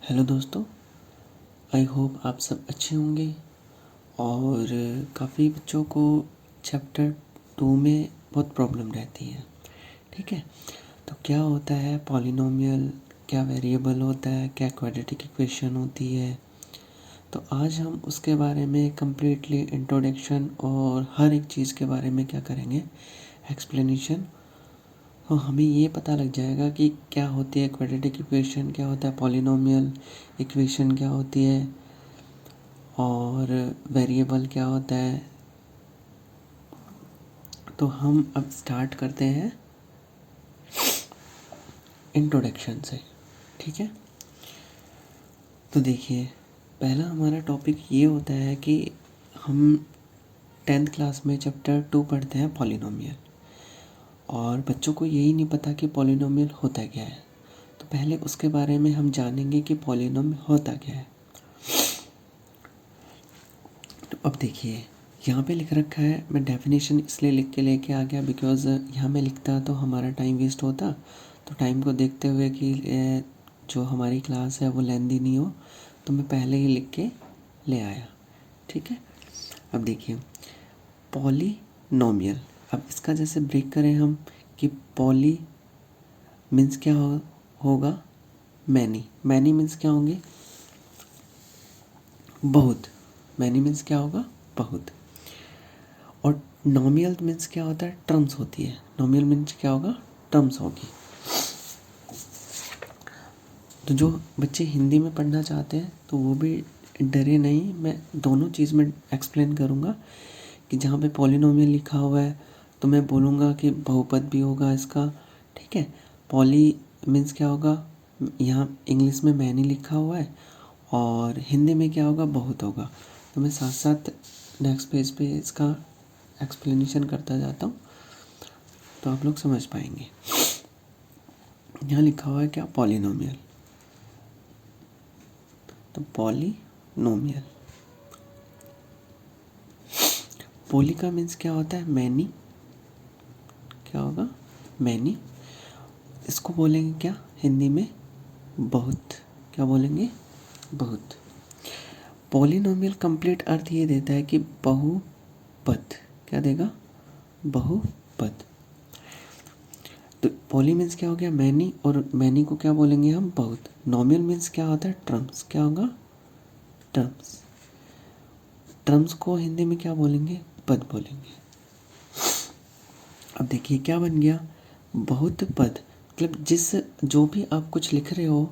Hello दोस्तों, I hope आप सब अच्छे होंगे। और काफ़ी बच्चों को चैप्टर 2 में बहुत प्रॉब्लम रहती है। ठीक है, तो क्या होता है पॉलिनोमियल, क्या वेरिएबल होता है, क्या क्वाड्रेटिक इक्वेशन होती है। तो आज हम उसके बारे में कम्प्लीटली इंट्रोडक्शन और हर एक चीज़ के बारे में क्या करेंगे, एक्सप्लेनेशन। तो हमें ये पता लग जाएगा कि क्या होती है क्वाड्रेटिक इक्वेशन, क्या होता है पॉलिनोमियल इक्वेशन, क्या होती है और वेरिएबल क्या होता है। तो हम अब स्टार्ट करते हैं इंट्रोडक्शन से। ठीक है, तो देखिए पहला हमारा टॉपिक ये होता है कि हम 10th क्लास में चैप्टर 2 पढ़ते हैं पॉलिनोमियल, और बच्चों को यही नहीं पता कि पॉलिनोमियल होता क्या है। तो पहले उसके बारे में हम जानेंगे कि पॉलिनोमियल होता क्या है। तो अब देखिए यहाँ पे लिख रखा है, मैं डेफिनेशन इसलिए लिख के लेके आ गया बिकॉज़ यहाँ में लिखता तो हमारा टाइम वेस्ट होता। तो टाइम को देखते हुए कि जो हमारी क्लास है वो लेंदी नहीं हो, तो मैं पहले ही लिख के ले आया। ठीक है, अब देखिए पॉलिनोमियल, अब इसका जैसे ब्रेक करें हम कि पॉली मीन्स क्या होगा, मैनी। मैनी मीन्स क्या होंगे, बहुत। मैनी मीन्स क्या होगा, बहुत। और नॉमियल मीन्स क्या होता है, टर्म्स होती है। नॉमियल मीन्स क्या होगा, टर्म्स होगी। तो जो बच्चे हिंदी में पढ़ना चाहते हैं तो वो भी डरे नहीं, मैं दोनों चीज़ में एक्सप्लेन करूँगा। कि जहाँ पे पॉलिनोमियल लिखा हुआ है तो मैं बोलूँगा कि बहुपद भी होगा इसका। ठीक है, पॉली मीन्स क्या होगा, यहाँ इंग्लिश में मैनी लिखा हुआ है और हिंदी में क्या होगा, बहुत होगा। तो मैं साथ साथ नेक्स्ट पेज पे इसका एक्सप्लेनेशन करता जाता हूँ तो आप लोग समझ पाएंगे। यहाँ लिखा हुआ है क्या, पॉलिनोमियल। तो पॉलिनोमियल, पॉली का मीन्स क्या होता है, मैनी। क्या होगा, मैनी। इसको बोलेंगे क्या हिंदी में, बहुत। क्या बोलेंगे, बहुत। पॉलिनोमियल कंप्लीट अर्थ ये देता है कि बहुपद। क्या देगा, बहुपद। तो पॉली मीन्स क्या हो गया, मैनी, और मैनी को क्या बोलेंगे हम, बहुत। नोमियल मीन्स क्या होता है, टर्म्स। क्या होगा, टर्म्स। टर्म्स को हिंदी में क्या बोलेंगे, पद बोलेंगे। अब देखिए क्या बन गया, बहुत पद। मतलब जिस जो भी आप कुछ लिख रहे हो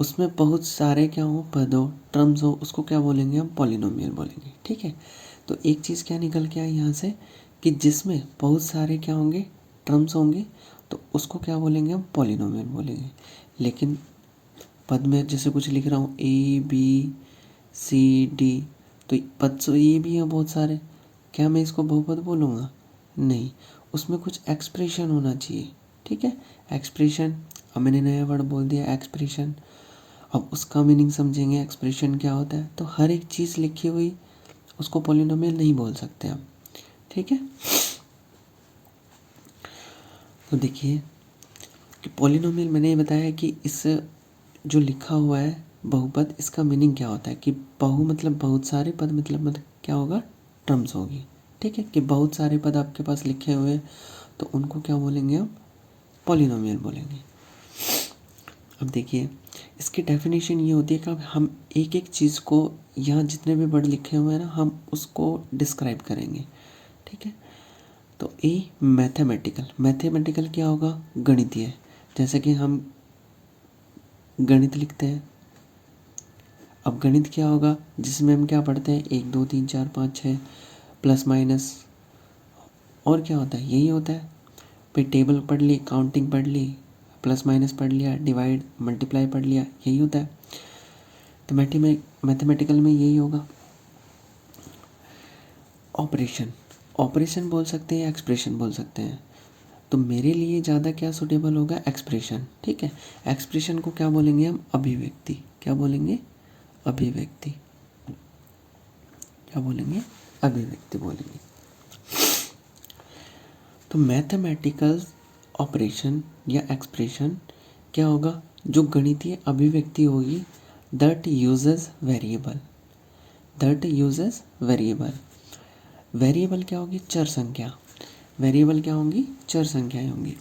उसमें बहुत सारे क्या हो, पद हो, टर्म्स हो, उसको क्या बोलेंगे हम, पॉलिनोमियल बोलेंगे। ठीक है, तो एक चीज़ क्या निकल के आई यहाँ से कि जिसमें बहुत सारे क्या होंगे, टर्म्स होंगे, तो उसको क्या बोलेंगे हम, पॉलिनोमियल बोलेंगे। लेकिन पद में जैसे कुछ लिख रहा हूँ ABCD, तो पद तो ये भी है बहुत सारे, क्या मैं इसको बहुपद बोलूँगा, नहीं। उसमें कुछ एक्सप्रेशन होना चाहिए। ठीक है, एक्सप्रेशन, अब मैंने नया वर्ड बोल दिया एक्सप्रेशन। अब उसका मीनिंग समझेंगे, एक्सप्रेशन क्या होता है। तो हर एक चीज़ लिखी हुई उसको पॉलिनोमियल नहीं बोल सकते हम। ठीक है, तो देखिए कि पॉलिनोमियल मैंने ये बताया कि इस जो लिखा हुआ है बहुपद, इसका मीनिंग क्या होता है कि बहु मतलब बहुत सारे, पद मतलब क्या होगा, टर्म्स होगी। ठीक है, कि बहुत सारे पद आपके पास लिखे हुए हैं तो उनको क्या बोलेंगे हम, पॉलिनोमियल बोलेंगे। अब देखिए इसकी डेफिनेशन ये होती है कि हम एक एक चीज़ को, यहाँ जितने भी वर्ड लिखे हुए हैं ना, हम उसको डिस्क्राइब करेंगे। ठीक है, तो मैथमेटिकल, मैथमेटिकल क्या होगा, गणितीय। जैसे कि हम गणित लिखते हैं, अब गणित क्या होगा, जिसमें हम क्या पढ़ते हैं, 1 2 3 4 5 6 प्लस माइनस, और क्या होता है, यही होता है। फिर टेबल पढ़ ली, काउंटिंग पढ़ ली, प्लस माइनस पढ़ लिया, डिवाइड मल्टीप्लाई पढ़ लिया, यही होता है। तो मैथमेटिकल में यही होगा। ऑपरेशन, ऑपरेशन बोल सकते हैं या एक्सप्रेशन बोल सकते हैं। तो मेरे लिए ज़्यादा क्या सूटेबल होगा, एक्सप्रेशन। ठीक है, एक्सप्रेशन को क्या बोलेंगे हम, अभिव्यक्ति। क्या बोलेंगे, अभिव्यक्ति। क्या बोलेंगे, अभिव्यक्ति बोलेंगे। तो मैथमेटिकल ऑपरेशन या एक्सप्रेशन क्या होगा, जो गणितीय अभिव्यक्ति होगी that uses variable, that uses variable. Variable क्या होगी? चर संख्या। वेरिएबल क्या होंगी? चर संख्याएं होंगी।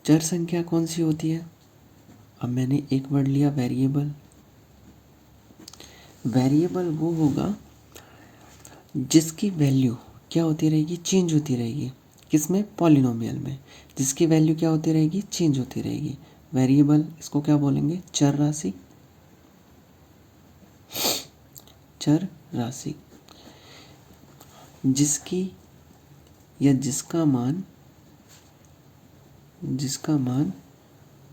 चर संख्या कौन सी होती है? अब मैंने एक वर्ड लिया वेरिएबल। वेरिएबल वो होगा जिसकी वैल्यू क्या होती रहेगी? चेंज होती रहेगी। किसमें? पॉलिनोमियल में। जिसकी वैल्यू क्या होती रहेगी? चेंज होती रहेगी। वेरिएबल इसको क्या बोलेंगे? चर राशि। चर राशि जिसकी या जिसका मान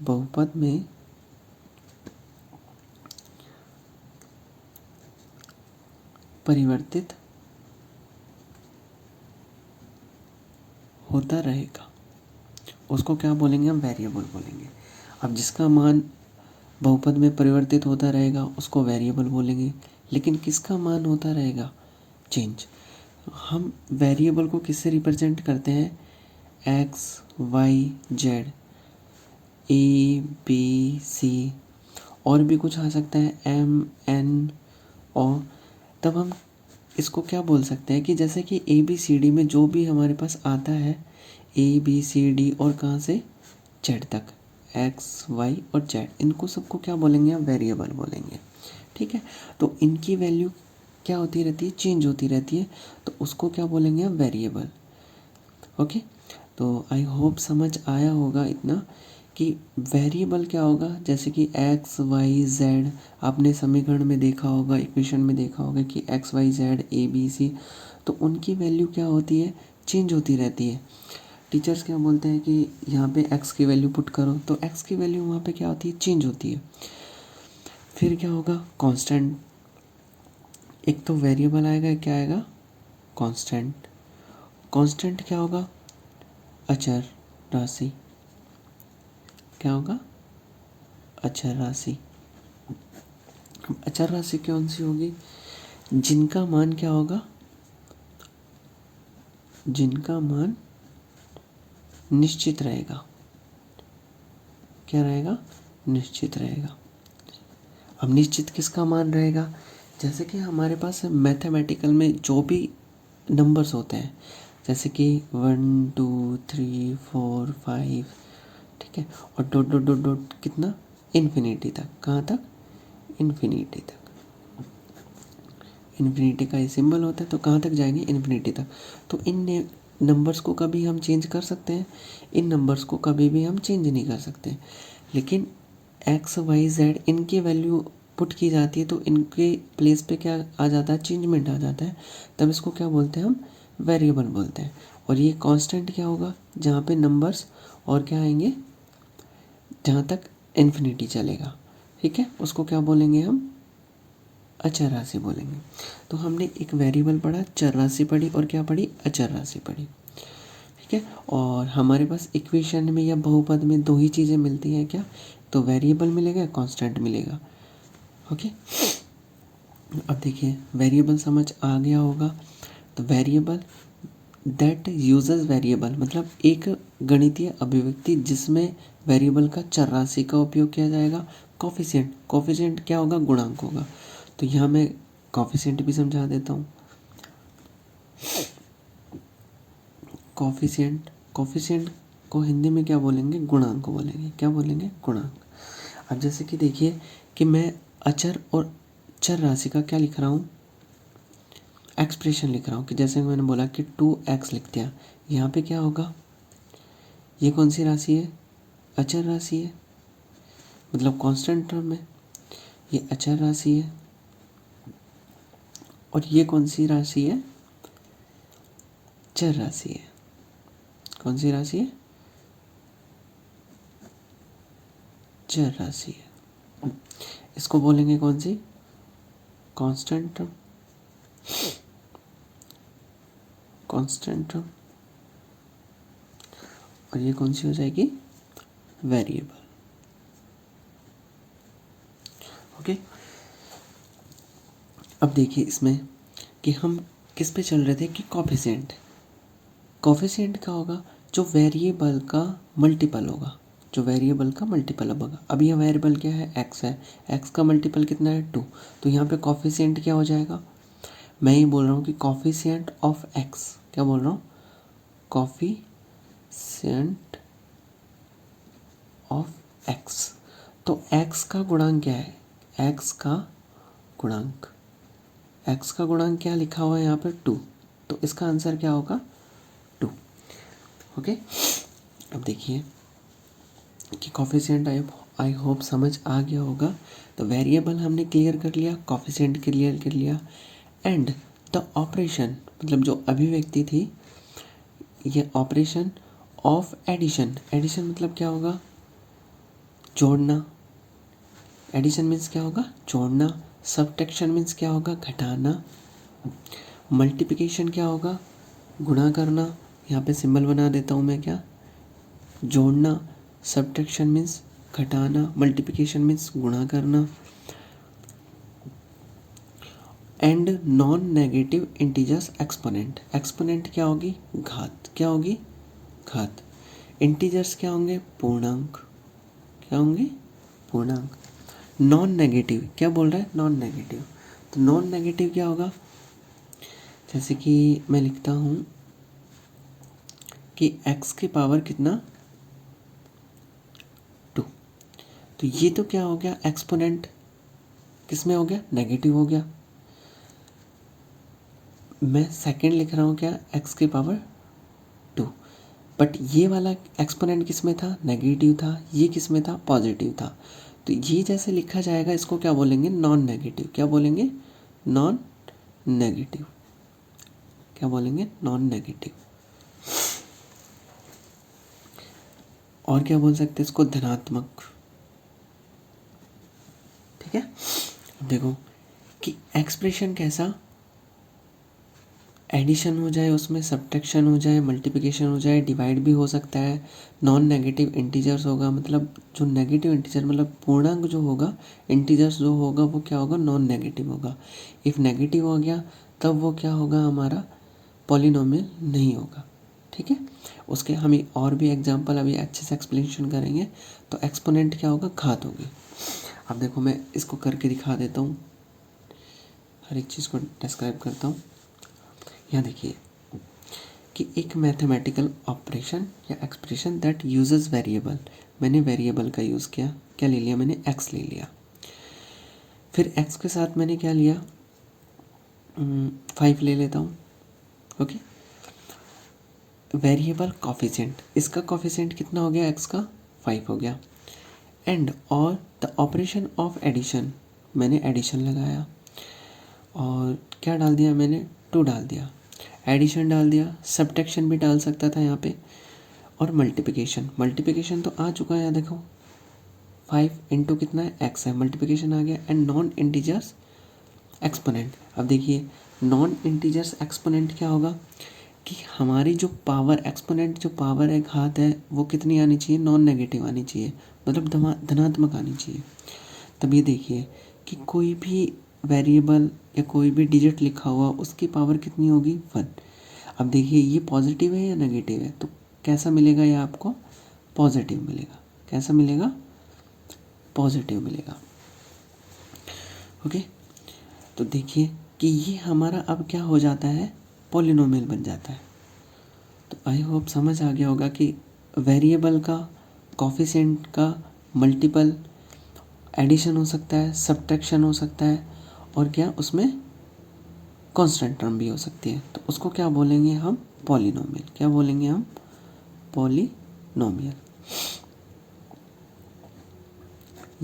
बहुपद में परिवर्तित होता रहेगा, उसको क्या बोलेंगे? हम वेरिएबल बोलेंगे। अब जिसका मान बहुपद में परिवर्तित होता रहेगा उसको वेरिएबल बोलेंगे। लेकिन किसका मान होता रहेगा? चेंज। हम वेरिएबल को किससे रिप्रेजेंट करते हैं? X Y Z, A B C, और भी कुछ आ सकता है, एम एन ओ। तब हम इसको क्या बोल सकते हैं कि जैसे कि ए बी सी डी में जो भी हमारे पास आता है, ए बी सी डी और कहाँ से जेड तक, एक्स वाई और जेड, इनको सबको क्या बोलेंगे? हम वेरिएबल बोलेंगे। ठीक है, तो इनकी वैल्यू क्या होती रहती है? चेंज होती रहती है, तो उसको क्या बोलेंगे? हम वेरिएबल। ओके, तो आई होप समझ आया होगा इतना कि वेरिएबल क्या होगा। जैसे कि एक्स वाई जेड, आपने समीकरण में देखा होगा, इक्वेशन में देखा होगा कि X Y Z A B C, तो उनकी वैल्यू क्या होती है? चेंज होती रहती है। टीचर्स क्या बोलते हैं कि यहाँ पे एक्स की वैल्यू पुट करो, तो एक्स की वैल्यू वहाँ पे क्या होती है? चेंज होती है। फिर क्या होगा? कांस्टेंट। एक तो वेरिएबल आएगा, क्या आएगा? कांस्टेंट। कांस्टेंट क्या होगा? अचर राशि। क्या होगा? अचर राशि। अचर राशि कौन सी होगी? जिनका मान क्या होगा? जिनका मान निश्चित रहेगा। क्या रहेगा? निश्चित रहेगा। अब निश्चित किसका मान रहेगा? जैसे कि हमारे पास मैथमेटिकल में जो भी नंबर्स होते हैं, जैसे कि 1 2 3 4 5, ठीक है, और डॉट डॉट डॉट डॉट कितना? इन्फिनिटी तक। कहाँ तक? इन्फिनिटी तक। इन्फिनिटी का ये सिंबल होता है, तो कहाँ तक जाएंगे? इन्फिनिटी तक। तो इन नंबर्स को कभी हम चेंज कर सकते हैं, इन नंबर्स को कभी भी हम चेंज नहीं कर सकते। लेकिन एक्स वाई जेड इनकी वैल्यू पुट की जाती है, तो इनके प्लेस पे क्या आ जाता है? चेंजमेंट आ जाता है। तब इसको क्या बोलते हैं? हम वेरिएबल बोलते हैं। और ये कांस्टेंट क्या होगा? जहाँ पे नंबर्स और क्या आएंगे? जहाँ तक इन्फिनिटी चलेगा, ठीक है, उसको क्या बोलेंगे? हम अचर राशि बोलेंगे। तो हमने एक वेरिएबल पढ़ा, चर राशि पढ़ी, और क्या पढ़ी? अचर राशि पढ़ी। ठीक है, और हमारे पास इक्वेशन में या बहुपद में दो ही चीज़ें मिलती हैं, क्या? तो वेरिएबल मिलेगा, कांस्टेंट मिलेगा। ओके, अब देखिए वेरिएबल समझ आ गया होगा। तो वेरिएबल दैट यूजेस वेरिएबल मतलब एक गणितीय अभिव्यक्ति जिसमें वेरिएबल का चर राशि का उपयोग किया जाएगा। कॉफिशिएंट, कॉफिशिएंट क्या होगा? गुणांक होगा। तो यहाँ मैं कॉफिशिएंट भी समझा देता हूँ। कॉफिशिएंट, कॉफिशिएंट को हिंदी में क्या बोलेंगे? गुणांक बोलेंगे। क्या बोलेंगे? गुणांक। अब जैसे कि देखिए कि मैं अचर और चर राशि का क्या लिख रहा हूँ? एक्सप्रेशन लिख रहा हूँ। कि जैसे मैंने बोला कि 2x लिख दिया, यहाँ पे क्या होगा? ये कौन सी राशि है? अचर राशि है, मतलब कांस्टेंट टर्म है। ये अचर राशि है। और ये कौन सी राशि है? चर राशि है। कौन सी राशि है? चर राशि है। इसको बोलेंगे कौन सी? Constant term. Constant term. और ये कौन सी हो जाएगी? वेरिएबल। ओके, अब देखिए इसमें कि हम किस पे चल रहे थे कि कॉफिशिएंट। कॉफिशिएंट क्या होगा? जो वेरिएबल का मल्टीपल होगा। जो वेरिएबल का मल्टीपल अब होगा। अब यह वेरिएबल क्या है, एक्स है, एक्स का मल्टीपल कितना है 2, तो यहाँ पे कॉफिशिएंट क्या हो जाएगा, मैं ये बोल रहा हूँ कि कॉफिशिएंट ऑफ एक्स, क्या बोल रहा हूँ, कॉफिशिएंट ऑफ एक्स। तो एक्स का गुणांक क्या है, एक्स का गुणांक, एक्स का गुणांक क्या लिखा हुआ है यहाँ पे 2, तो इसका आंसर क्या होगा 2। ओके, अब देखिए कि कॉफिशिएंट आई होप समझ आ गया होगा। तो वेरिएबल हमने क्लियर कर लिया, कॉफिशिएंट क्लियर कर लिया, एंड द ऑपरेशन मतलब जो अभिव्यक्ति थी, ये ऑपरेशन ऑफ एडिशन, एडिशन मतलब क्या होगा, जोड़ना, एडिशन मीन्स क्या होगा, जोड़ना, सब्ट्रैक्शन मीन्स क्या होगा, घटाना, मल्टीप्लिकेशन क्या होगा, गुणा करना, यहाँ पे सिंबल बना देता हूँ मैं, क्या, जोड़ना, सब्ट्रैक्शन मीन्स घटाना, मल्टीप्लिकेशन मीन्स गुणा करना, and non negative integers exponent, exponent क्या होगी, घात, क्या होगी, घात, इंटीजर्स क्या होंगे, पूर्णांक, क्या होंगे, पूर्णांक, नॉन नेगेटिव, क्या बोल रहा है, नॉन नेगेटिव, तो नॉन नेगेटिव क्या होगा, जैसे कि मैं लिखता हूँ कि x की पावर कितना 2, तो ये तो क्या हो गया, एक्सपोनेंट किस में हो गया, नेगेटिव हो गया। मैं सेकंड लिख रहा हूँ क्या, x की पावर 2, बट ये वाला एक्सपोनेंट किस में था, नेगेटिव था, ये किस में था, पॉजिटिव था। तो ये जैसे लिखा जाएगा इसको क्या बोलेंगे, नॉन नेगेटिव, क्या बोलेंगे, नॉन नेगेटिव, क्या बोलेंगे, नॉन नेगेटिव। और क्या बोल सकते हैं इसको, धनात्मक। ठीक है, देखो कि एक्सप्रेशन कैसा, एडिशन हो जाए, उसमें सब्ट्रैक्शन हो जाए, मल्टीप्लिकेशन हो जाए, डिवाइड भी हो सकता है, नॉन नेगेटिव इंटीजर्स होगा, मतलब जो नेगेटिव इंटीजर मतलब पूर्णांक जो होगा, इंटीजर्स जो होगा वो क्या होगा, नॉन नेगेटिव होगा। इफ़ नेगेटिव हो गया तब वो क्या होगा, हमारा पॉलिनोमियल नहीं होगा। ठीक है, उसके हम और भी एग्जांपल अभी अच्छे से एक्सप्लेनेशन करेंगे। तो एक्सपोनेंट क्या होगा, घात होगी। अब देखो मैं इसको करके दिखा देता हूँ, हर एक चीज़ को डिस्क्राइब करता हूँ। यहाँ देखिए कि एक मैथमेटिकल ऑपरेशन या एक्सप्रेशन दैट यूजेस वेरिएबल, मैंने वेरिएबल का यूज़ किया, क्या ले लिया मैंने, एक्स ले लिया, फिर एक्स के साथ मैंने क्या लिया, 5 ले लेता हूँ। ओके, वेरिएबल कॉफिशिएंट, इसका कॉफिशिएंट कितना हो गया, एक्स का 5 हो गया, एंड और द ऑपरेशन ऑफ एडिशन, मैंने एडिशन लगाया और क्या डाल दिया मैंने, 2 डाल दिया, एडिशन डाल दिया, सब्ट्रैक्शन भी डाल सकता था यहाँ पे, और मल्टीप्लिकेशन, मल्टीप्लिकेशन तो आ चुका है यहाँ देखो, 5 इंटू कितना है, एक्स है, मल्टीप्लिकेशन आ गया, एंड नॉन इंटीजर्स एक्सपोनेंट। अब देखिए नॉन इंटीजर्स एक्सपोनेंट क्या होगा कि हमारी जो पावर एक्सपोनेंट, जो पावर है, घात है, वो कितनी आनी चाहिए, नॉन नेगेटिव आनी चाहिए, मतलब धनात्मक आनी चाहिए। तब ये देखिए कि कोई भी वेरिएबल या कोई भी डिजिट लिखा हुआ उसकी पावर कितनी होगी, 1। अब देखिए ये पॉजिटिव है या नेगेटिव है, तो कैसा मिलेगा, ये आपको पॉजिटिव मिलेगा, कैसा मिलेगा, पॉजिटिव मिलेगा। ओके, तो देखिए कि ये हमारा अब क्या हो जाता है, पॉलिनोमियल बन जाता है। तो आई होप समझ आ गया होगा कि वेरिएबल का, कॉफिशिएंट का मल्टीपल, एडिशन हो सकता है, सब्ट्रैक्शन हो सकता है, और क्या उसमें कांस्टेंट टर्म भी हो सकती है। तो उसको क्या बोलेंगे हम, पॉलिनोमियल, क्या बोलेंगे हम, पॉलिनोमियल।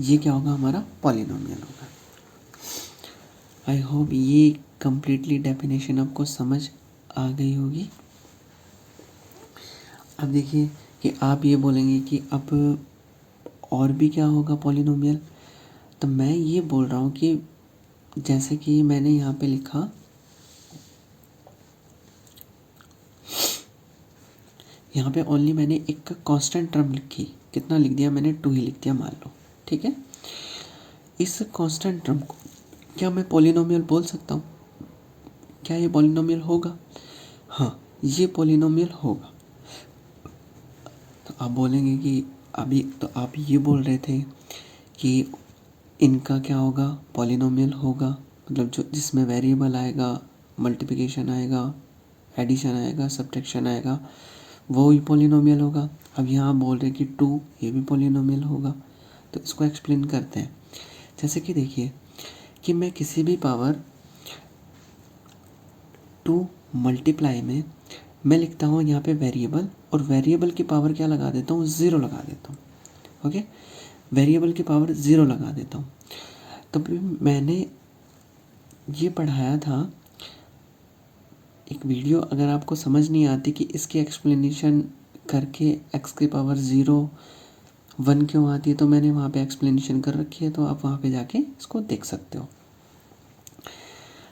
ये क्या होगा, हमारा पॉलिनोमियल होगा। आई होप ये कंप्लीटली डेफिनेशन आपको समझ आ गई होगी। अब देखिए कि आप ये बोलेंगे कि अब और भी क्या होगा पॉलिनोमियल, तो मैं ये बोल रहा हूँ कि जैसे कि मैंने यहाँ पे लिखा, यहाँ पे ओनली मैंने एक कांस्टेंट टर्म लिखी, कितना लिख दिया मैंने, 2 ही लिख दिया मान लो। ठीक है, इस कांस्टेंट टर्म को क्या मैं पॉलिनोमियल बोल सकता हूँ, क्या ये पॉलिनोमियल होगा, हाँ ये पॉलिनोमियल होगा। तो आप बोलेंगे कि अभी तो आप ये बोल रहे थे कि इनका क्या होगा, पॉलिनोमियल होगा, मतलब जो जिसमें वेरिएबल आएगा, मल्टीप्लिकेशन आएगा, एडिशन आएगा, सब्ट्रैक्शन आएगा, वो ही पॉलिनोमियल होगा। अब यहाँ बोल रहे कि 2 ये भी पॉलिनोमियल होगा। तो इसको एक्सप्लेन करते हैं। जैसे कि देखिए कि मैं किसी भी पावर 2 मल्टीप्लाई में मैं लिखता हूँ यहाँ पे वेरिएबल, और वेरिएबल की पावर क्या लगा देता हूँ, 0 लगा देता हूँ। ओके, वेरिएबल की पावर 0 लगा देता हूँ। तब मैंने ये पढ़ाया था एक वीडियो, अगर आपको समझ नहीं आती कि इसकी एक्सप्लेनेशन करके x की पावर 0 1 क्यों आती है, तो मैंने वहाँ पे एक्सप्लेनेशन कर रखी है, तो आप वहाँ पे जाके इसको देख सकते हो।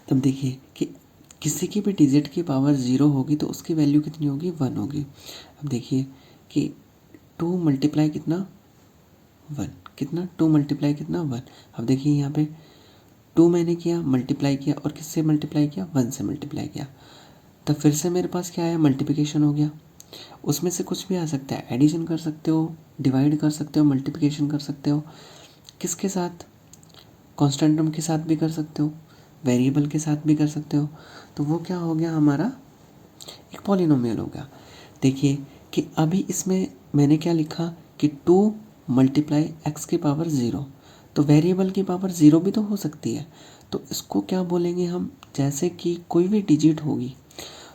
तब देखिए कि किसी की भी डिजिट की पावर 0 होगी तो उसकी वैल्यू कितनी होगी, 1 होगी। अब देखिए कि 2 मल्टीप्लाई कितना, 1, कितना 2 मल्टीप्लाई कितना, 1। अब देखिए यहाँ पे 2 मैंने किया, मल्टीप्लाई किया, और किससे मल्टीप्लाई किया, 1 से मल्टीप्लाई किया। तब फिर से मेरे पास क्या आया, मल्टीप्लिकेशन हो गया। उसमें से कुछ भी आ सकता है, एडिशन कर सकते हो, डिवाइड कर सकते हो, मल्टीप्लिकेशन कर सकते हो, किसके साथ, कांस्टेंट टर्म के साथ भी कर सकते हो, वेरिएबल के साथ भी कर सकते हो। तो वो क्या हो गया, हमारा एक पॉलिनोमियल हो गया। देखिए कि अभी इसमें मैंने क्या लिखा कि 2 मल्टीप्लाई एक्स की पावर 0, तो वेरिएबल की पावर 0 भी तो हो सकती है। तो इसको क्या बोलेंगे हम, जैसे कि कोई भी डिजिट होगी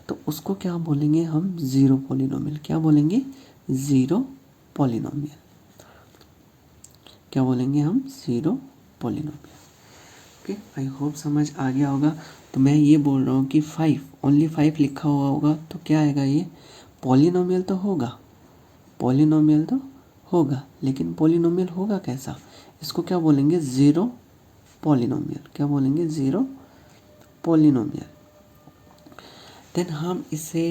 तो उसको क्या बोलेंगे हम, ज़ीरो पॉलिनोमियल। क्या बोलेंगे, ज़ीरो पॉलिनोमियल। क्या बोलेंगे हम, zero polynomial. Okay, I hope समझ आ गया होगा। तो मैं ये बोल रहा हूँ कि 5, ओनली 5 लिखा हुआ होगा तो क्या आएगा, ये पॉलिनोमियल तो होगा, पॉलिनोमियल तो होगा, लेकिन पॉलिनोमियल होगा कैसा, इसको क्या बोलेंगे, ज़ीरो पॉलिनोमियल। क्या बोलेंगे, ज़ीरो पॉलिनोमियल। देन हम इसे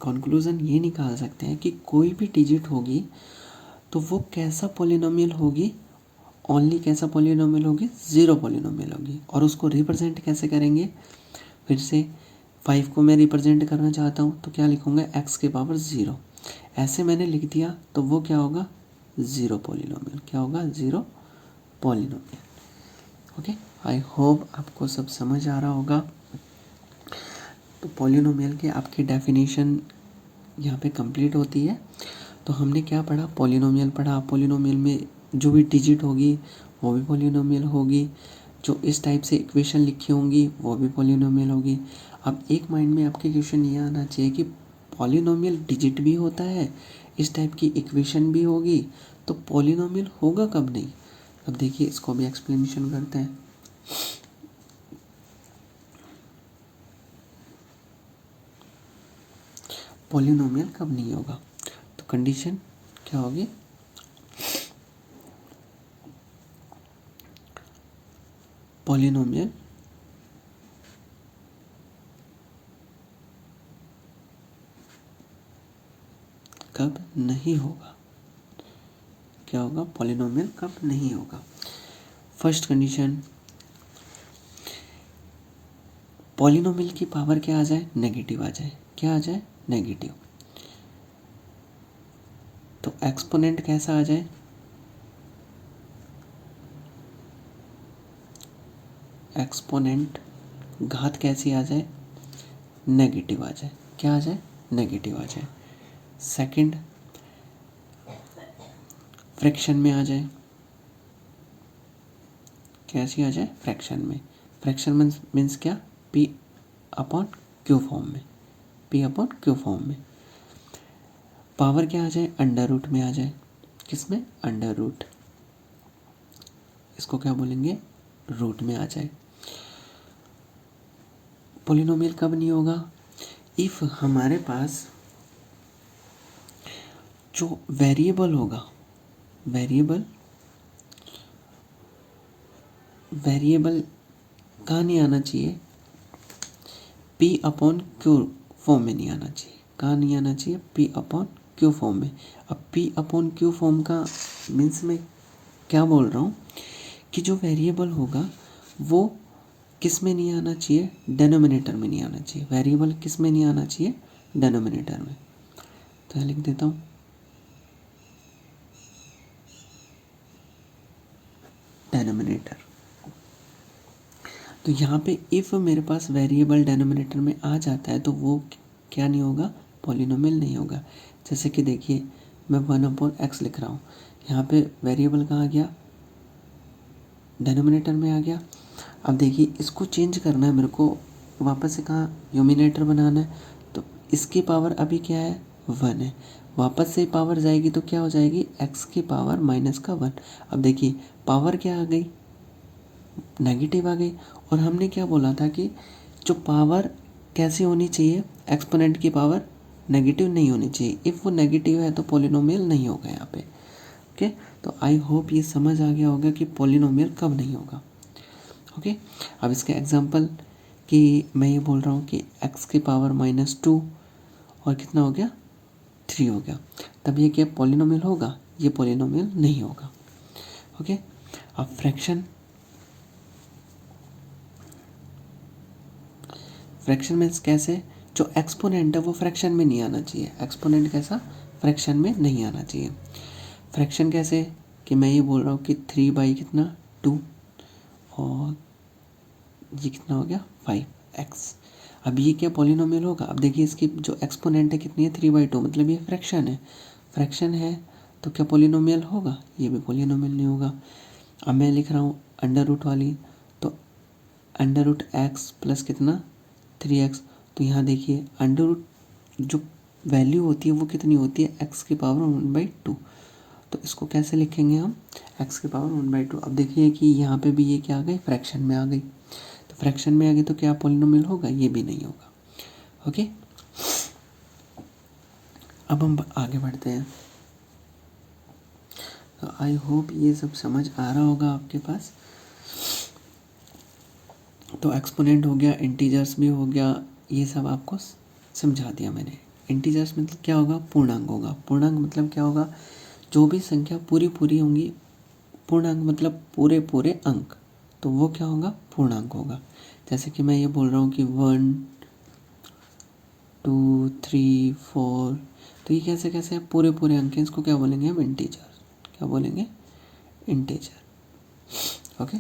कंक्लूज़न ये निकाल सकते हैं कि कोई भी डिजिट होगी तो वो कैसा पॉलिनोमियल होगी, ओनली कैसा पॉलिनोमियल होगी, ज़ीरो पॉलिनोमियल होगी। और उसको रिप्रेजेंट कैसे करेंगे, फिर से 5 को मैं रिप्रेजेंट करना चाहता हूँ तो क्या लिखूँगा, x की पावर 0। ऐसे मैंने लिख दिया तो वो क्या होगा, ज़ीरो पॉलिनोमियल। क्या होगा, zero polynomial. Okay, I hope आपको सब समझ आ रहा होगा। तो पॉलिनोमियल की आपकी डेफिनेशन यहाँ पे कंप्लीट होती है। तो हमने क्या पढ़ा, पॉलिनोमियल पढ़ा। पॉलिनोमियल में जो भी डिजिट होगी वो भी पॉलिनोमियल होगी, जो इस टाइप से इक्वेशन लिखी होंगी वो भी पॉलिनोमियल होगी। अब एक माइंड में आपके क्वेश्चन ये आना चाहिए कि पॉलिनोमियल डिजिट भी होता है, इस टाइप की इक्वेशन भी होगी, तो पॉलिनोमियल होगा कब नहीं। अब देखिए इसको भी एक्सप्लेनेशन करते हैं। पॉलिनोमियल कब नहीं होगा, तो कंडीशन क्या होगी, पॉलिनोमियल कब नहीं होगा। क्या होगा, पॉलिनोमियल कब नहीं होगा। फर्स्ट कंडीशन, पॉलिनोमियल की पावर क्या आ जाए, नेगेटिव आ जाए। क्या आ जाए, नेगेटिव। तो एक्सपोनेंट कैसा आ जाए, एक्सपोनेंट घात कैसी आ जाए, नेगेटिव आ जाए। क्या आ जाए, नेगेटिव आ जाए। सेकंड, फ्रैक्शन में आ जाए। कैसी आ जाए, फ्रैक्शन में। फ्रैक्शन मीन्स क्या, पी अपॉन क्यू फॉर्म में, पी अपॉन क्यू फॉर्म में। पावर क्या आ जाए, अंडर रूट में आ जाए। किस में, अंडर रूट। इसको क्या बोलेंगे, रूट में आ जाए। पॉलिनोमियल कब नहीं होगा, इफ हमारे पास जो वेरिएबल होगा, वेरिएबल कहाँ नहीं आना चाहिए, पी अपॉन क्यू फॉर्म में नहीं आना चाहिए। कहाँ नहीं आना चाहिए, पी अपॉन क्यू फॉर्म में। अब पी अपॉन क्यू फॉर्म का मीन्स मैं क्या बोल रहा हूँ कि जो वेरिएबल होगा वो किस में नहीं आना चाहिए, डेनोमिनेटर में नहीं आना चाहिए। वेरिएबल किस में नहीं आना चाहिए, डेनोमिनेटर में। तो यहाँ लिख देता हूँ, डेनोमिनेटर। तो यहाँ पे इफ़ मेरे पास वेरिएबल डेनोमिनेटर में आ जाता है तो वो क्या नहीं होगा, पॉलिनोमियल नहीं होगा। जैसे कि देखिए मैं 1/x लिख रहा हूँ, यहाँ पे वेरिएबल कहाँ गया, डेनोमिनेटर में आ गया। अब देखिए इसको चेंज करना है मेरे को, वापस से कहाँ न्यूमिनेटर बनाना है, तो इसकी पावर अभी क्या है 1 है, वापस से पावर जाएगी तो क्या हो जाएगी x की पावर -1। अब देखिए पावर क्या आ गई, नेगेटिव आ गई। और हमने क्या बोला था कि जो पावर कैसे होनी चाहिए, एक्सपोनेंट की पावर नेगेटिव नहीं होनी चाहिए। इफ़ वो नेगेटिव है तो पॉलिनोमियल नहीं होगा यहाँ पे। ओके, तो आई होप ये समझ आ गया होगा कि पॉलिनोमियल कब नहीं होगा। ओके, अब इसका एग्जांपल कि मैं ये बोल रहा हूँ कि x की पावर -2 और कितना हो गया 3 हो गया, तब ये क्या पॉलिनोमियल होगा, ये पॉलिनोमियल नहीं होगा। ओके, अब फ्रैक्शन मीन्स कैसे, जो एक्सपोनेंट है वो फ्रैक्शन में नहीं आना चाहिए। एक्सपोनेंट कैसा, फ्रैक्शन में नहीं आना चाहिए। फ्रैक्शन कैसे कि मैं ये बोल रहा हूँ कि 3 कितना 2 और ये कितना हो गया 5x। अब ये क्या पॉलिनोमियल होगा। अब देखिए इसकी जो एक्सपोनेंट है कितनी है 3/2, मतलब ये फ्रैक्शन है। फ्रैक्शन है तो क्या पॉलिनोमियल होगा, ये भी पॉलिनोमियल नहीं होगा। अब मैं लिख रहा हूँ अंडर रूट वाली, तो अंडर रूट एक्स प्लस कितना 3x। तो यहाँ देखिए अंडर रूट जो वैल्यू होती है वो कितनी होती है x की पावर 1/2। तो इसको कैसे लिखेंगे हम, x की पावर 1/2। अब देखिए कि यहाँ पे भी ये क्या आ गई, फ्रैक्शन में आ गई। तो फ्रैक्शन में आ गई तो क्या पॉलिनोमियल होगा, ये भी नहीं होगा। ओके, अब हम आगे बढ़ते हैं। तो आई होप ये सब समझ आ रहा होगा आपके पास। तो एक्सपोनेंट हो गया, इंटीजर्स भी हो गया, ये सब आपको समझा दिया मैंने। इंटीजर्स मतलब क्या होगा, पूर्णांक होगा। पूर्णांक मतलब क्या होगा, जो भी संख्या पूरी पूरी होंगी, पूर्णांक मतलब पूरे पूरे अंक, तो वो क्या होगा, पूर्णांक होगा। जैसे कि मैं ये बोल रहा हूँ कि 1 2 3 4, तो ये कैसे कैसे पूरे पूरे अंक हैं, इसको क्या बोलेंगे हम, इंटीजर। क्या बोलेंगे, इंटीजर। ओके,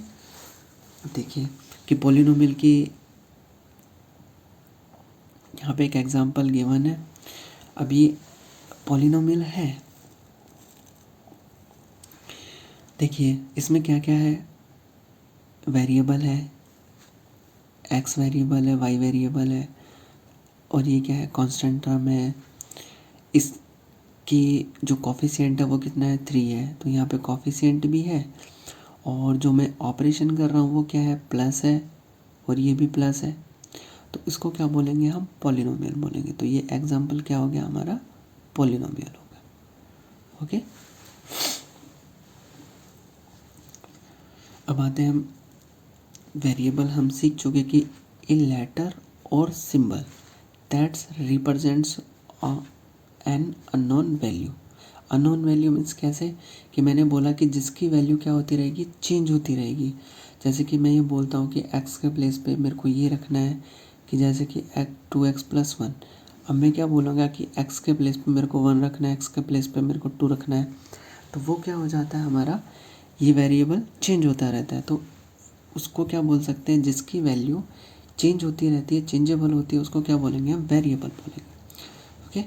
देखिए कि पॉलिनोमियल की यहाँ पे एक एग्जांपल गिवन है। अब ये पॉलिनोमियल है, देखिए इसमें क्या क्या है, वेरिएबल है, एक्स वेरिएबल है, वाई वेरिएबल है, और ये क्या है, कांस्टेंट टर्म है। इसकी जो कॉफिशिएंट है वो कितना है 3 है, तो यहाँ पे कॉफिशिएंट भी है, और जो मैं ऑपरेशन कर रहा हूँ वो क्या है, प्लस है, और ये भी प्लस है। तो इसको क्या बोलेंगे हम, पॉलिनोमियल बोलेंगे। तो ये एग्जांपल क्या हो गया हमारा, पॉलिनोमियल हो गया। ओके, अब आते हैं हम वेरिएबल। हम सीख चुके कि ए लेटर और symbol that's represents an unknown value. Unknown value means कैसे, कि मैंने बोला कि जिसकी वैल्यू क्या होती रहेगी, चेंज होती रहेगी। जैसे कि मैं ये बोलता हूँ कि x के प्लेस पे मेरे को ये रखना है कि जैसे कि 2x + 1। अब मैं क्या बोलूँगा कि x के प्लेस पे मेरे को 1 रखना है, x के प्लेस पे मेरे को 2 रखना है, तो वो क्या हो जाता है हमारा, ये वेरिएबल चेंज होता रहता है। तो उसको क्या बोल सकते हैं, जिसकी वैल्यू चेंज होती रहती है, चेंजेबल होती है, उसको क्या बोलेंगे हम, वेरिएबल बोलेंगे। Okay,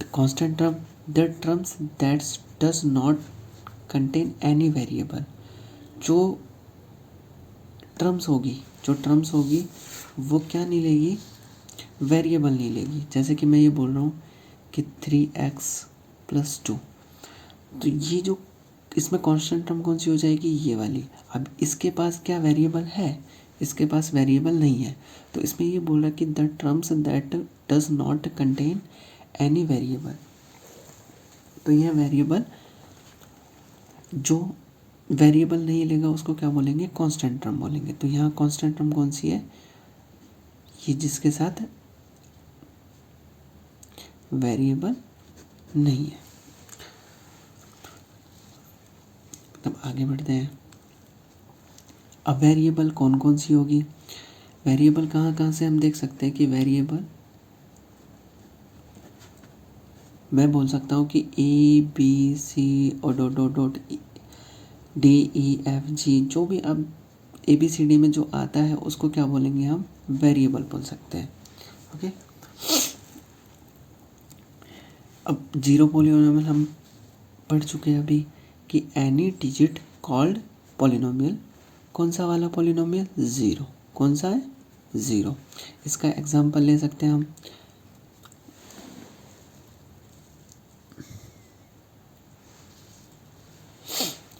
constant term that terms that does not contain any variable. जो टर्म्स होगी वो क्या नहीं लेगी, वेरिएबल नहीं लेगी। जैसे कि मैं ये बोल रहा हूँ कि 3x + 2, तो ये जो इसमें कांस्टेंट टर्म कौन सी हो जाएगी, ये वाली। अब इसके पास क्या वेरिएबल है, इसके पास वेरिएबल नहीं है, तो इसमें ये बोल रहा है कि the terms that does not contain any variable. तो यह वेरिएबल जो वेरिएबल नहीं लेगा उसको क्या बोलेंगे, कांस्टेंट टर्म बोलेंगे। तो यहाँ कांस्टेंट टर्म कौन सी है, ये जिसके साथ वेरिएबल नहीं है। तब आगे बढ़ते हैं। अब वेरिएबल कौन कौन सी होगी, वेरिएबल कहाँ कहाँ से हम देख सकते हैं कि वेरिएबल, मैं बोल सकता हूँ कि A B C और डॉट डॉट डॉट DEFG जो भी अब ABCD में जो आता है उसको क्या बोलेंगे हम, वेरिएबल बोल सकते हैं। ओके, अब जीरो पॉलिनोमियल हम पढ़ चुके हैं अभी कि एनी डिजिट कॉल्ड पॉलिनोमियल, कौन सा वाला पॉलिनोमियल, ज़ीरो, कौन सा है, ज़ीरो। इसका एग्जांपल ले सकते हैं हम,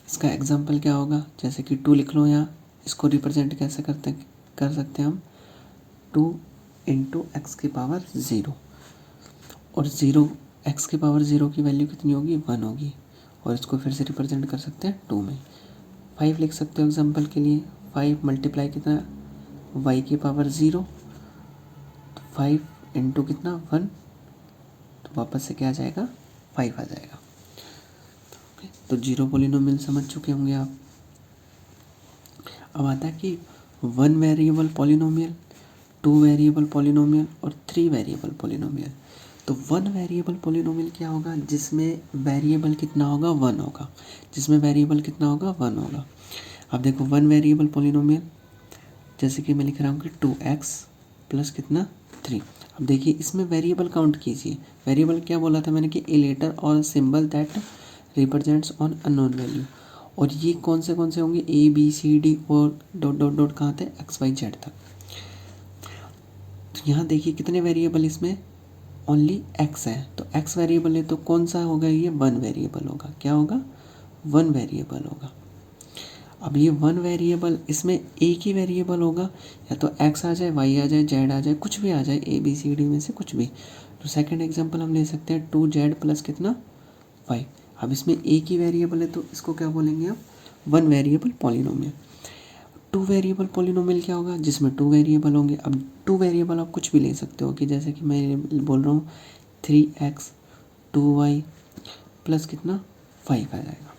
इसका एग्जांपल क्या होगा, जैसे कि 2 लिख लो, या इसको रिप्रेजेंट कैसे कर सकते हैं हम, 2 इंटू एक्स की पावर 0, और 0 एक्स की पावर 0 की वैल्यू कितनी होगी, 1 होगी, और इसको फिर से रिप्रेजेंट कर सकते हैं 2 में। 5 लिख सकते हो एग्जांपल के लिए, 5 मल्टीप्लाई कितना, y की पावर 0, 5 इंटू कितना 1, तो वापस से क्या आ जाएगा, 5 आ जाएगा। तो जीरो पॉलिनोमियल समझ चुके होंगे आप। अब आता है कि 1 वेरिएबल पॉलिनोमियल, 2 वेरिएबल पॉलिनोमियल और 3 वेरिएबल पॉलिनोमियल। तो 1 वेरिएबल पॉलिनोमियल क्या होगा, जिसमें वेरिएबल कितना होगा, 1 होगा, जिसमें वेरिएबल कितना होगा, 1 होगा। अब देखो 1 वेरिएबल पॉलिनोमियल, जैसे कि मैं लिख रहा हूँ कि 2x प्लस कितना 3। अब देखिए इसमें वेरिएबल काउंट कीजिए, वेरिएबल क्या बोला था मैंने कि ए लेटर और symbol that represents on unknown value, और ये कौन से होंगे, ABCD और डॉट डॉट डॉट कहाँ थे, XYZ तक। तो यहाँ देखिए कितने वेरिएबल, इसमें ओनली x है, तो x वेरिएबल है, तो कौन सा होगा, ये 1 वेरिएबल होगा, क्या होगा, 1 वेरिएबल होगा। अब ये 1 वेरिएबल, इसमें एक ही वेरिएबल होगा, या तो x आ जाए, y आ जाए, z आ जाए, कुछ भी आ जाए, ABCD में से कुछ भी। तो सेकंड एग्जांपल हम ले सकते हैं 2z प्लस कितना 5। अब इसमें एक ही वेरिएबल है, तो इसको क्या बोलेंगे आप, 1 वेरिएबल पॉलिनोमियल। 2 वेरिएबल पॉलिनोमियल क्या होगा, जिसमें 2 वेरिएबल होंगे। अब 2 वेरिएबल आप कुछ भी ले सकते हो, कि जैसे कि मैं बोल रहा हूँ 3x 2y प्लस कितना 5 आ जाएगा।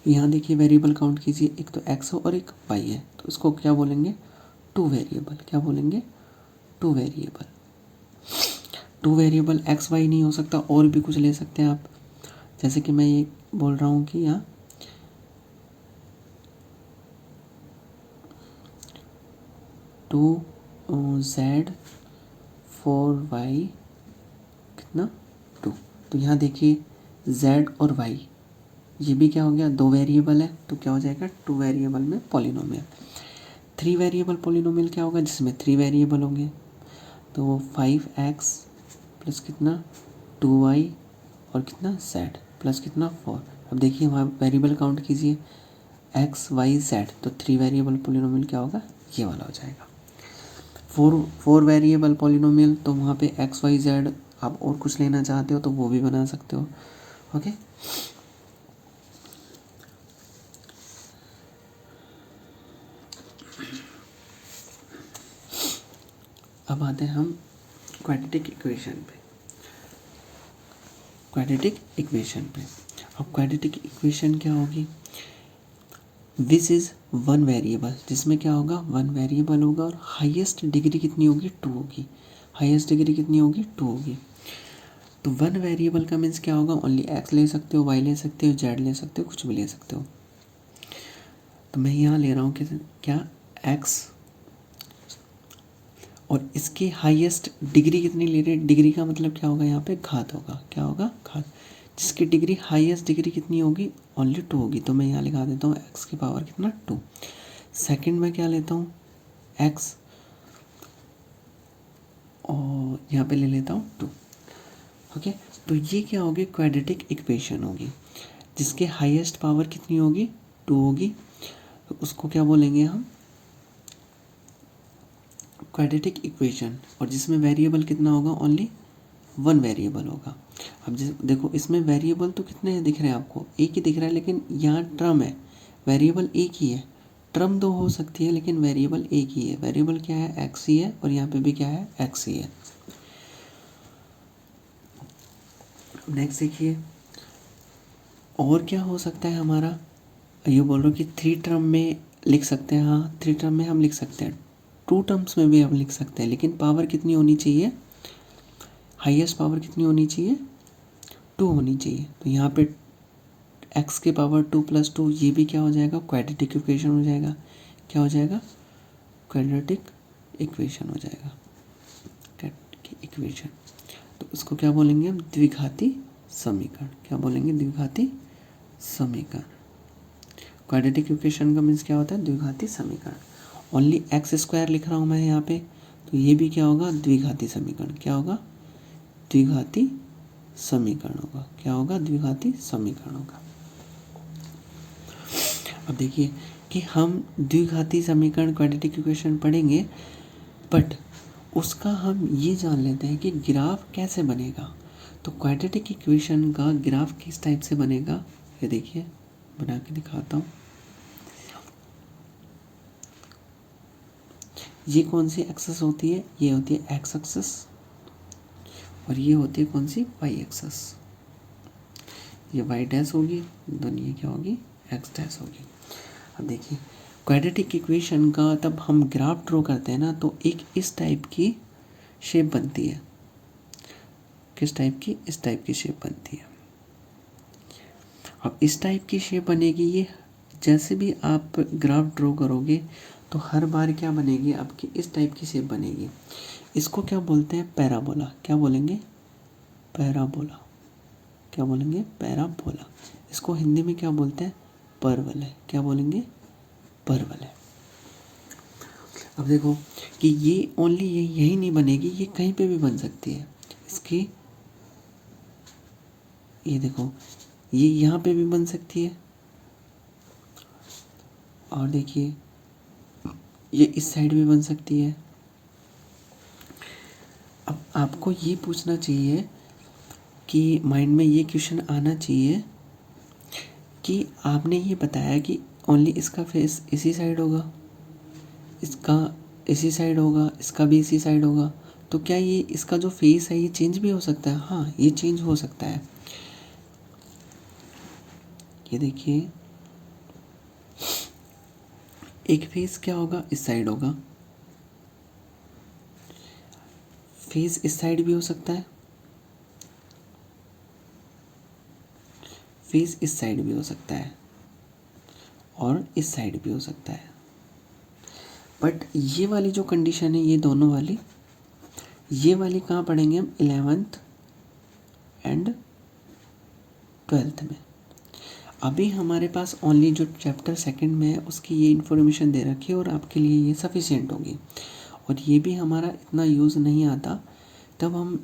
यहाँ देखिए वेरिएबल काउंट कीजिए, एक तो x हो और एक y है, तो इसको क्या बोलेंगे, 2 वेरिएबल, क्या बोलेंगे, 2 वेरिएबल। 2 वेरिएबल x y नहीं हो सकता, और भी कुछ ले सकते हैं आप, जैसे कि मैं ये बोल रहा हूँ कि यहाँ 2z 4y कितना 2। तो यहाँ देखिए z और y ये भी क्या हो गया, 2 वेरिएबल है, तो क्या हो जाएगा, 2 वेरिएबल में पॉलिनोमियल। 3 वेरिएबल पॉलिनोमियल क्या होगा, जिसमें 3 वेरिएबल होंगे, तो 5x प्लस कितना 2y और कितना z प्लस कितना 4। अब देखिए वहाँ वेरिएबल काउंट कीजिए, x y z, तो 3 वेरिएबल पॉलिनोमियल क्या होगा, ये वाला हो जाएगा। 4 वेरिएबल पॉलिनोमियल, तो वहाँ पे x y z आप और कुछ लेना चाहते हो तो वो भी बना सकते हो। ओके, अब आते हैं हम क्वाड्रेटिक इक्वेशन पे। क्वाड्रेटिक इक्वेशन पे, अब क्वाड्रेटिक इक्वेशन क्या होगी, विच इज़ 1 वेरिएबल, जिसमें क्या होगा, 1 वेरिएबल होगा, और हाईएस्ट डिग्री कितनी होगी, 2 होगी, हाईएस्ट डिग्री कितनी होगी, 2 होगी। तो 1 वेरिएबल का मीन्स क्या होगा, ओनली x ले सकते हो, y ले सकते हो, z ले सकते हो, कुछ भी ले सकते हो। तो मैं यहाँ ले रहा हूँ कि क्या x, और इसकी हाईएस्ट डिग्री कितनी ले रहे हैं, डिग्री का मतलब क्या होगा, यहाँ पे घात होगा, क्या होगा, घात, जिसकी डिग्री हाईएस्ट डिग्री कितनी होगी, ओनली 2 होगी। तो मैं यहाँ लिखा देता हूँ x की पावर कितना 2। सेकंड में क्या लेता हूँ, x, और यहाँ पे ले लेता हूँ 2। ओके, तो ये क्या होगी, क्वाड्रेटिक इक्वेशन होगी, जिसके हाईएस्ट पावर कितनी होगी, 2 होगी, तो उसको क्या बोलेंगे हम, क्वाड्रेटिक इक्वेशन, और जिसमें वेरिएबल कितना होगा, ओनली 1 वेरिएबल होगा। अब देखो इसमें वेरिएबल तो कितने दिख रहे हैं आपको, एक ही दिख रहा है, लेकिन यहाँ टर्म है, वेरिएबल एक ही है, टर्म 2 हो सकती है लेकिन वेरिएबल एक ही है। वेरिएबल क्या है, x ही है, और यहाँ पे भी क्या है, x ही है। नेक्स्ट देखिए, और क्या हो सकता है हमारा, ये बोल रहा हूँ कि 3 टर्म में लिख सकते हैं, हाँ 3 टर्म में हम लिख सकते हैं, 2 टर्म्स में भी हम लिख सकते हैं, लेकिन पावर कितनी होनी चाहिए, हाईएस्ट पावर कितनी होनी चाहिए, 2 होनी चाहिए। तो यहाँ पे एक्स की पावर 2 + 2 ये भी क्या हो जाएगा, क्वाड्रेटिक इक्वेशन हो जाएगा। क्या हो जाएगा, क्वाड्रेटिक इक्वेशन हो जाएगा, क्वाड्रेटिक इक्वेशन। तो इसको क्या बोलेंगे हम, द्विघाती समीकरण। क्या बोलेंगे, द्विघाती समीकरण। क्वाड्रेटिक इक्वेशन का मीन्स क्या होता है, द्विघाती समीकरण। ओनली एक्स स्क्वायर लिख रहा हूँ मैं यहाँ पे, तो ये भी क्या होगा, द्विघाती समीकरण। क्या होगा, द्विघाती समीकरण होगा। क्या होगा, द्विघाती समीकरण होगा। अब देखिए कि हम द्विघाती समीकरण क्वाड्रेटिक इक्वेशन पढ़ेंगे, बट उसका हम ये जान लेते हैं कि ग्राफ कैसे बनेगा। तो क्वाड्रेटिक इक्वेशन का ग्राफ किस टाइप से बनेगा, ये देखिए बना के दिखाता हूँ। ये कौन सी एक्सेस होती है, ये होती है एक्स एक्सेस, और ये होती है कौन सी, वाई एक्सेस। ये वाई डैश होगी, दोनों ये क्या होगी, एक्स डैश होगी। अब देखिए क्वाड्रेटिक इक्वेशन का तब हम ग्राफ ड्रॉ करते हैं ना, तो एक इस टाइप की शेप बनती है। किस टाइप की, इस टाइप की शेप बनती है। अब इस टाइप की शेप बनेगी, ये जैसे भी आप ग्राफ ड्रॉ करोगे तो हर बार क्या बनेगी, आपकी इस टाइप की शेप बनेगी। इसको क्या बोलते हैं, पैराबोला। क्या बोलेंगे, पैराबोला। क्या बोलेंगे, पैराबोला। इसको हिंदी में क्या बोलते हैं, परवल है। क्या बोलेंगे, परवल है। अब देखो कि ये ओनली यही नहीं बनेगी, ये कहीं पे भी बन सकती है। इसकी ये देखो, ये यहाँ पे भी बन सकती है, और देखिए ये इस साइड भी बन सकती है। अब आपको ये पूछना चाहिए कि माइंड में ये क्वेश्चन आना चाहिए कि आपने ये बताया कि ओनली इसका फेस इसी साइड होगा, इसका इसी साइड होगा, इसका भी इसी साइड होगा, तो क्या ये इसका जो फेस है ये चेंज भी हो सकता है। हाँ, ये चेंज हो सकता है। ये देखिए एक फेस क्या होगा, इस साइड होगा, फेस इस साइड भी हो सकता है, फेस इस साइड भी हो सकता है, और इस साइड भी हो सकता है। बट ये वाली जो कंडीशन है, ये दोनों वाली, ये वाली कहाँ पढ़ेंगे हम, 11th एंड 12th में। अभी हमारे पास ओनली जो चैप्टर 2 में है उसकी ये इन्फॉर्मेशन दे रखी है, और आपके लिए ये सफिशिएंट होगी। और ये भी हमारा इतना यूज़ नहीं आता, तब हम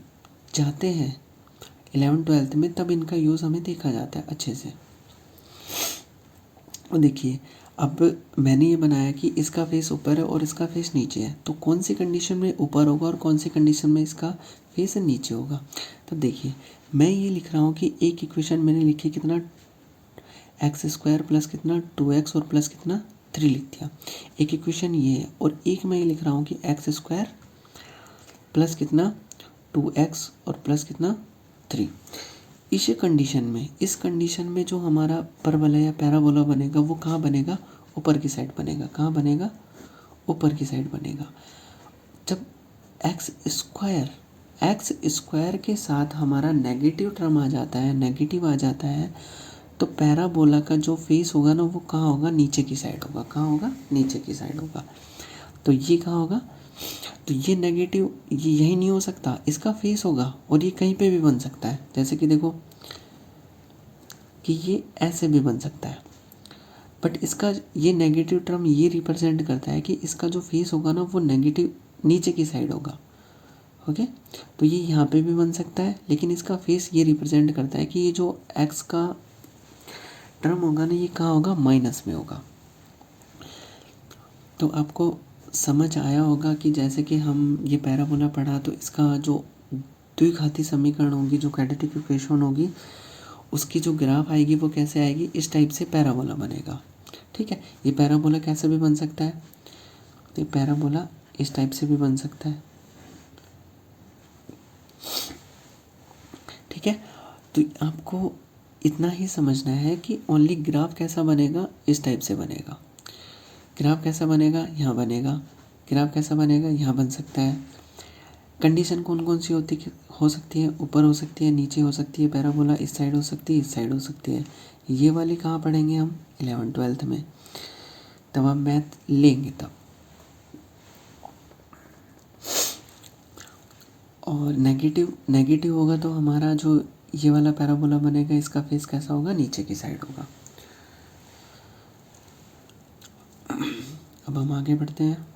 जाते हैं 11th 12th में, तब इनका यूज़ हमें देखा जाता है अच्छे से। और देखिए अब मैंने ये बनाया कि इसका फेस ऊपर है और इसका फेस नीचे है, तो कौन सी कंडीशन में ऊपर होगा और कौन सी कंडीशन में इसका फेस नीचे होगा। तब देखिए मैं ये लिख रहा हूँ कि एक इक्वेशन मैंने लिखी कितना, x² प्लस कितना 2x और प्लस कितना 3 लिख दिया। एक इक्वेशन ये है, और एक मैं ये लिख रहा हूँ कि x² प्लस कितना 2x और प्लस कितना 3। इस कंडीशन में, इस कंडीशन में जो हमारा परवलय या पैराबोला बनेगा वो कहाँ बनेगा, ऊपर की साइड बनेगा। कहाँ बनेगा, ऊपर की साइड बनेगा। जब x² के साथ हमारा नेगेटिव टर्म आ जाता है, नेगेटिव आ जाता है, तो पैराबोला का जो फेस होगा ना वो कहाँ होगा, नीचे की साइड होगा। कहाँ होगा, नीचे की साइड होगा। तो ये कहाँ होगा, तो ये नेगेटिव, ये यही नहीं हो सकता, इसका फेस होगा, और ये कहीं पे भी बन सकता है। जैसे कि देखो कि ये ऐसे भी बन सकता है, बट इसका ये नेगेटिव टर्म ये रिप्रेजेंट करता है कि इसका जो फेस होगा ना वो नेगेटिव नीचे की साइड होगा। ओके, तो ये यहाँ पे भी बन सकता है, लेकिन इसका फेस ये रिप्रेजेंट करता है कि ये जो x का टर्म होगा ना ये कहाँ होगा, माइनस में होगा। तो आपको समझ आया होगा कि जैसे कि हम ये पैराबोला पढ़ा, तो इसका जो द्विघाती समीकरण होगी, जो क्वाड्रेटिक इक्वेशन होगी, उसकी जो ग्राफ आएगी वो कैसे आएगी, इस टाइप से पैराबोला बनेगा। ठीक है, ये पैराबोला कैसे भी बन सकता है, ये पैराबोला इस टाइप से भी बन सकता है। ठीक है, तो आपको इतना ही समझना है कि ओनली ग्राफ कैसा बनेगा, इस टाइप से बनेगा। ग्राफ कैसा बनेगा, यहाँ बनेगा। ग्राफ कैसा बनेगा, यहाँ बन सकता है। कंडीशन कौन कौन सी हो सकती है, ऊपर हो सकती है, नीचे हो सकती है, पैराबोला इस साइड हो सकती है, इस साइड हो सकती है। ये वाली कहाँ पढ़ेंगे हम 11th-12th में, तब हम मैथ लेंगे तब। और नेगेटिव होगा तो हमारा जो ये वाला पैराबोला बनेगा इसका फेस कैसा होगा, नीचे की साइड होगा। अब हम आगे बढ़ते हैं।